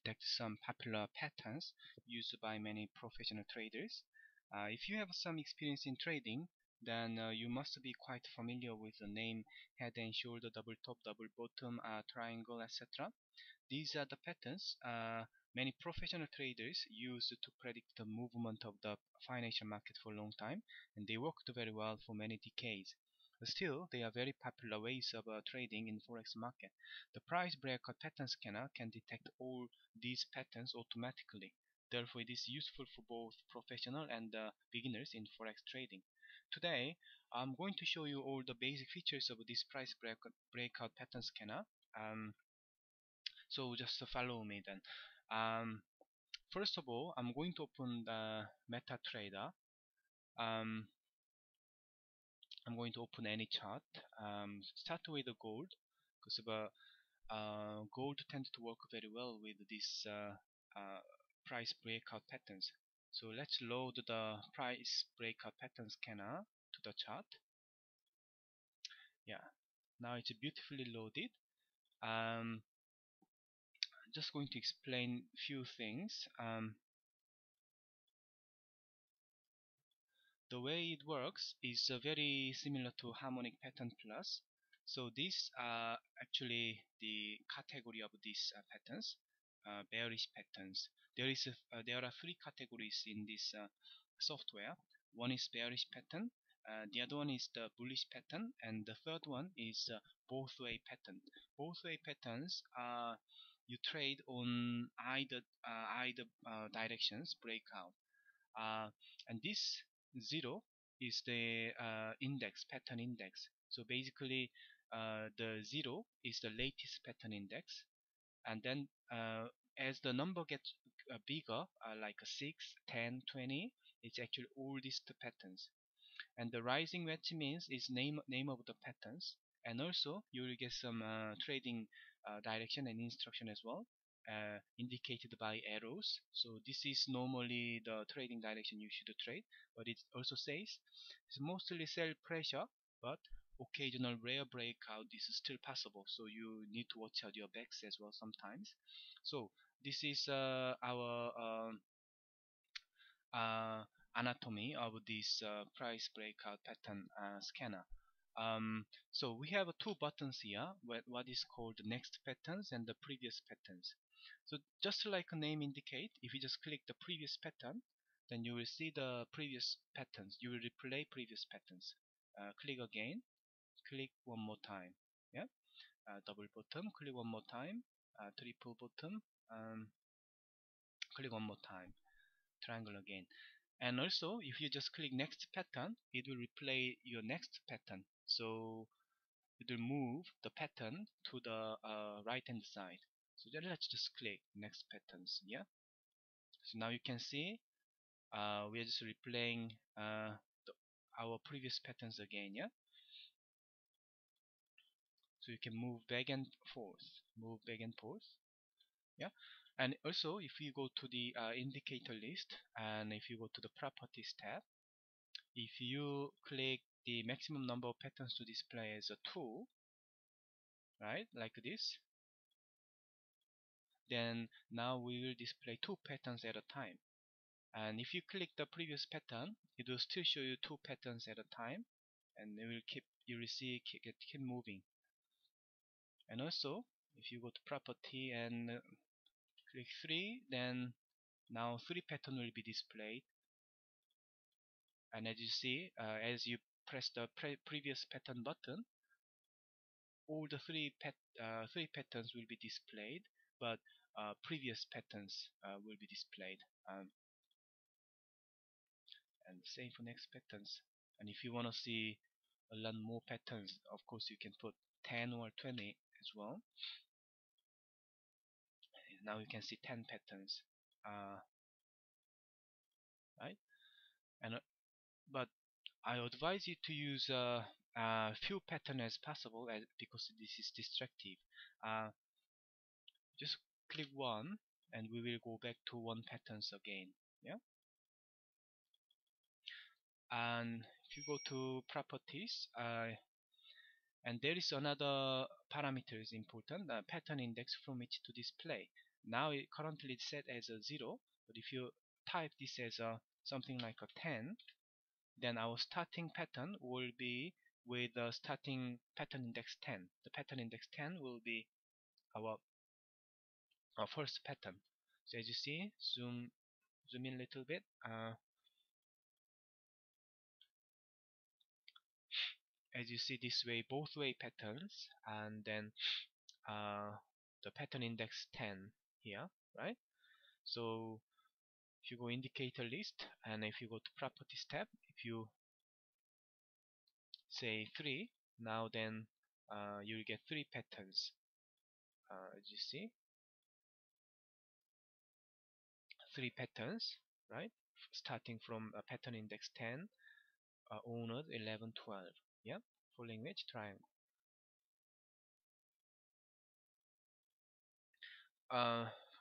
detect some popular patterns used by many professional traders. If you have some experience in trading, then you must be quite familiar with the name head and shoulder, double top, double bottom, triangle, etc. These are the patterns many professional traders use to predict the movement of the financial market for a long time, and they worked very well for many decades. Still, they are very popular ways of trading in Forex market. The Price Breakout Pattern Scanner can detect all these patterns automatically. Therefore, it is useful for both professional and beginners in Forex trading. Today, I'm going to show you all the basic features of this Price Breakout Pattern Scanner. So just follow me then. First of all, I'm going to open the MetaTrader. I'm going to open any chart. Start with the gold, because gold tends to work very well with this price breakout patterns. So let's load the price breakout pattern scanner to the chart. Yeah, now it's beautifully loaded. Just going to explain few things. The way it works is very similar to Harmonic Pattern Plus. So these are actually the category of these patterns, bearish patterns. There are three categories in this software. One is bearish pattern, the other one is the bullish pattern, and the third one is both way pattern. Both way patterns are you trade on either directions breakout, and this 0 is the index, pattern index. So basically the 0 is the latest pattern index, and then as the number gets bigger, like a 6, 10, 20, it's actually oldest patterns. And the rising wedge means is name of the patterns, and also you will get some trading direction and instruction as well, indicated by arrows. So this is normally the trading direction you should trade, but it also says it's mostly sell pressure, but occasional rare breakout is still possible, so you need to watch out your backs as well sometimes. So this is our anatomy of this price breakout pattern scanner. So we have two buttons here, what is called next patterns and the previous patterns. So just like the name indicate, if you just click the previous pattern, then you will see the previous patterns. You will replay previous patterns. Click again, click one more time. Yeah, double bottom, click one more time. Triple bottom, click one more time. Triangle again. And also, if you just click next pattern, it will replay your next pattern. So it will move the pattern to the right hand side. So then let's just click next patterns. Yeah. So now you can see we are just replaying our previous patterns again. Yeah. So you can move back and forth, move back and forth. Yeah. And also, if you go to the indicator list, and if you go to the properties tab, if you click the maximum number of patterns to display as a 2, right, like this, then now we will display 2 patterns at a time. And if you click the previous pattern, it will still show you 2 patterns at a time, and it will you will see it keep moving. And also, if you go to property and click 3, then now 3 pattern will be displayed. And as you see, as you press the previous pattern button, all the three patterns will be displayed, but previous patterns will be displayed. And same for next patterns. And if you want to see a lot more patterns, of course you can put 10 or 20 as well. Now you can see 10 patterns, right? And but I advise you to use few patterns as possible, because this is distractive. Just click one, and we will go back to one patterns again. Yeah. And if you go to properties, and there is another parameter is important, pattern index from which to display. Now it currently set as a 0, but if you type this as a something like a 10, then our starting pattern will be with the starting pattern index 10. The pattern index 10 will be our first pattern. So as you see, zoom in a little bit. As you see this way, both way patterns, and then the pattern index 10 here, right? So if you go indicator list, and if you go to properties tab, if you say 3, now then you'll get 3 patterns. As you see, 3 patterns, right? Starting from pattern index 10, owners 11, 12. Yeah, falling wedge triangle.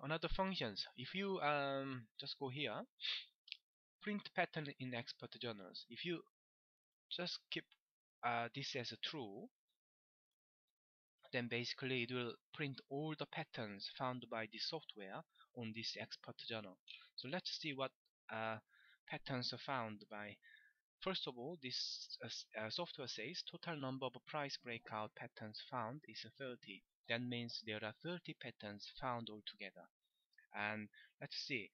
Another functions. If you just go here, print pattern in expert journals. If you just keep this as a true, then basically it will print all the patterns found by the software on this expert journal. So let's see what patterns are found by. First of all, this software says total number of price breakout patterns found is 30. That means there are 30 patterns found altogether. And let's see,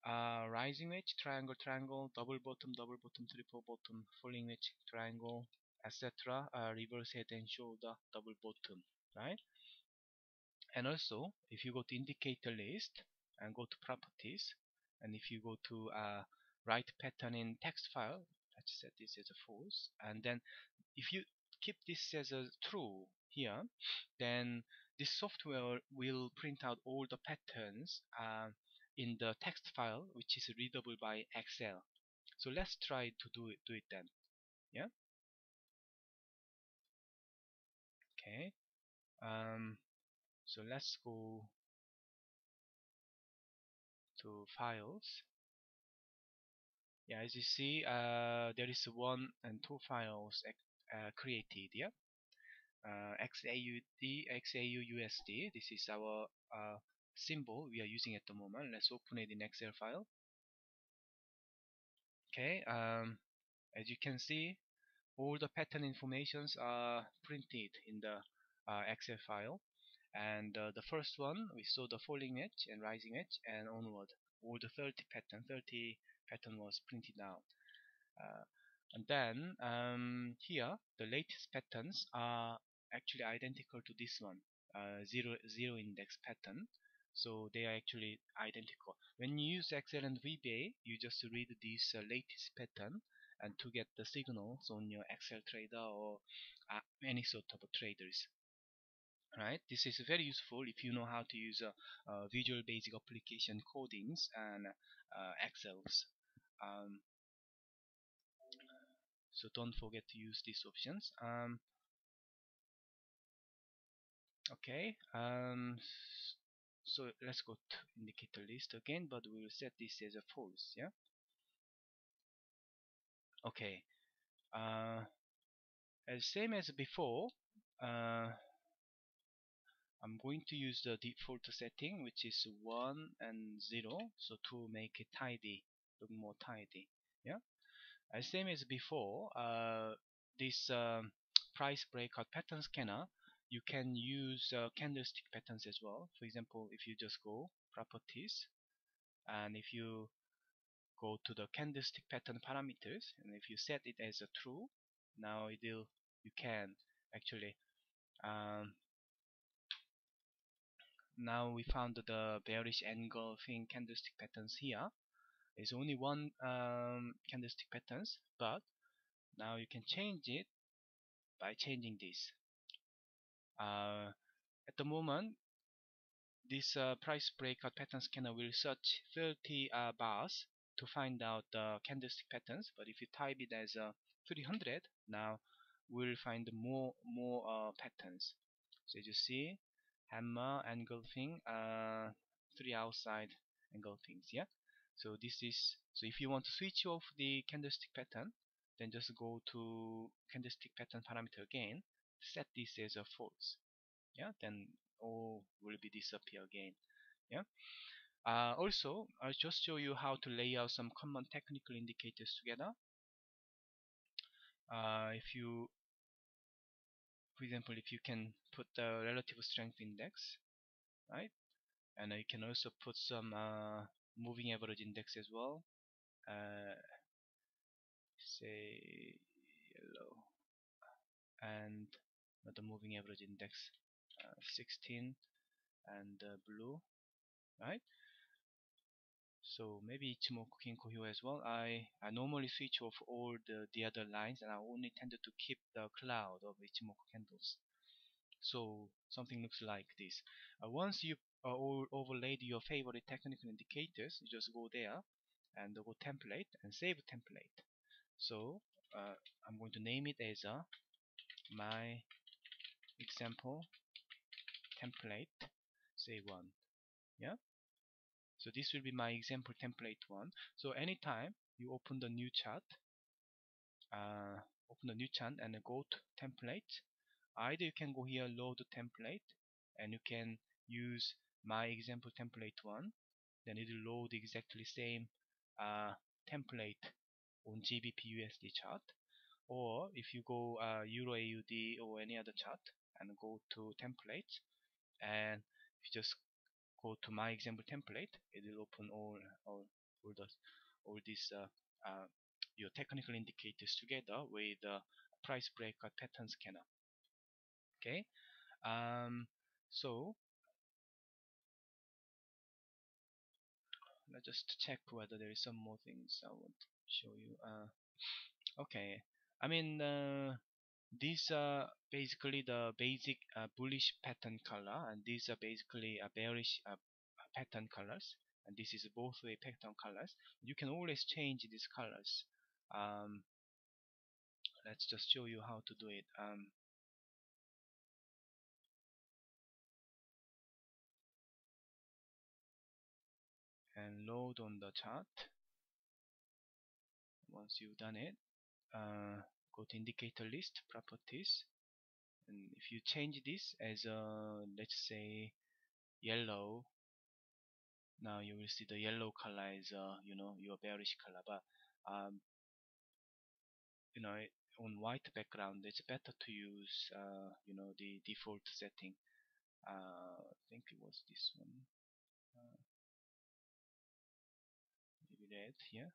rising wedge, triangle, triangle, double bottom, triple bottom, falling wedge, triangle, etc. Reverse head and shoulder, double bottom, right? And also, if you go to indicator list and go to properties, and if you go to write pattern in text file, let's set this as a false, and then if you keep this as a true here, then this software will print out all the patterns in the text file, which is readable by Excel. So let's try to do it then. Yeah. Okay. So let's go to files. Yeah, as you see, there is 1 and 2 files created. Yeah. XAUD, XAUUSD. This is our symbol we are using at the moment. Let's open it in Excel file. Okay. As you can see, all the pattern informations are printed in the Excel file. And the first one, we saw the falling edge and rising edge and onward. All the 30 pattern was printed out. And then here, the latest patterns are actually identical to this one, zero index pattern. So they are actually identical. When you use Excel and VBA, you just read this latest pattern and to get the signals on your Excel trader or any sort of traders. Right, this is very useful if you know how to use Visual Basic application codings and Excels. Um, so don't forget to use these options. Okay, so let's go to indicator list again, but we will set this as a false. Yeah. Okay. As same as before. I'm going to use the default setting, which is 1 and 0, so to make it tidy, look more tidy. Yeah. As same as before, this price breakout pattern scanner, you can use candlestick patterns as well. For example, if you just go properties, and if you go to the candlestick pattern parameters, and if you set it as a true, now you can actually now we found the bearish engulfing candlestick patterns here. There's only one candlestick patterns, but now you can change it by changing this. At the moment, this price breakout pattern scanner will search 30 bars to find out the candlestick patterns. But if you type it as 300, now we'll find more patterns. So as you see, hammer engulfing, 3 outside engulfings. Yeah. So this is, so if you want to switch off the candlestick pattern, then just go to candlestick pattern parameter again, set this as a false. Yeah, then all will be disappear again. Yeah. Also, I'll just show you how to lay out some common technical indicators together. If you, for example, if you can put the relative strength index, right, and you can also put some moving average index as well. Say yellow, and the moving average index 16, and blue, right? So maybe Ichimoku Kinko here as well. I normally switch off all the other lines, and I only tended to keep the cloud of Ichimoku candles. So something looks like this. Once you overlaid your favorite technical indicators, you just go there and go template and save template. So I'm going to name it as my example template, say 1. Yeah. So this will be my example template 1. So anytime you open the new chart, and go to template, either you can go here load template, and you can use my example template 1. Then it will load exactly same template on GBP USD chart. Or if you go Euro AUD or any other chart and go to templates, and if you just go to my example template, it will open all these your technical indicators together with price breakout pattern scanner. Okay. So let's just check whether there is some more things I want to show you. Okay. I mean, these are basically the basic bullish pattern color, and these are basically bearish pattern colors, and this is both way pattern colors. You can always change these colors. Um, let's just show you how to do it. And load on the chart. Once you've done it, go to indicator list properties, and if you change this as let's say yellow, now you will see the yellow color is your bearish color. But um, on white background it's better to use the default setting. I think it was this one, maybe red. Yeah,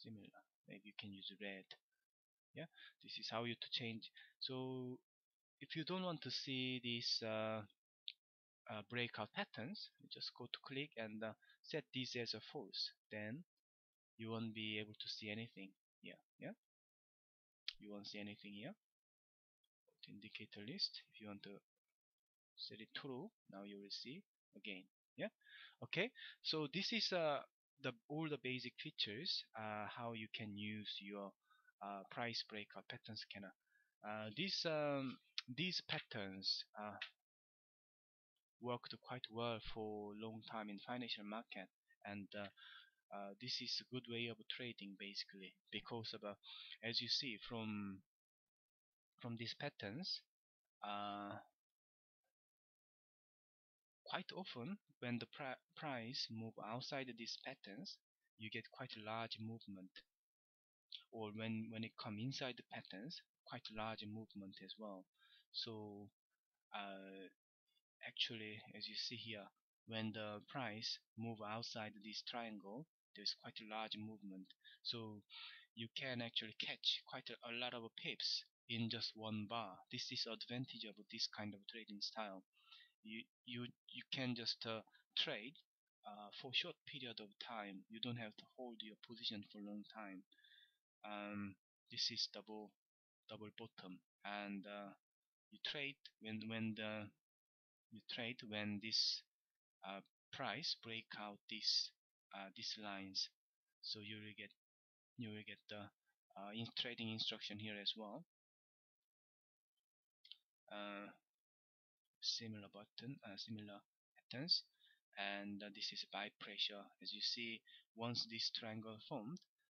similar, maybe you can use red. Yeah, this is how you to change. So if you don't want to see these breakout patterns, you just go to click and set this as a false. Then you won't be able to see anything here. Yeah, you won't see anything here. Go to indicator list. If you want to set it true, now you will see again. Yeah. Okay. So this is the all the basic features how you can use your price breakout pattern scanner. These patterns worked quite well for a long time in financial market, and this is a good way of trading basically, because of as you see from these patterns, uh, quite often when the price move outside these patterns, you get quite a large movement, or when it come inside the patterns, quite large movement as well. So actually, as you see here, when the price move outside this triangle, there's quite a large movement. So you can actually catch quite a lot of pips in just one bar. This is advantage of this kind of trading style. You can just trade for short period of time. You don't have to hold your position for a long time. This is double bottom, and you trade when this uh, price break out these lines. So you will get the trading instruction here as well. Uh, Similar button, similar patterns, and this is buy pressure. As you see, once this triangle formed,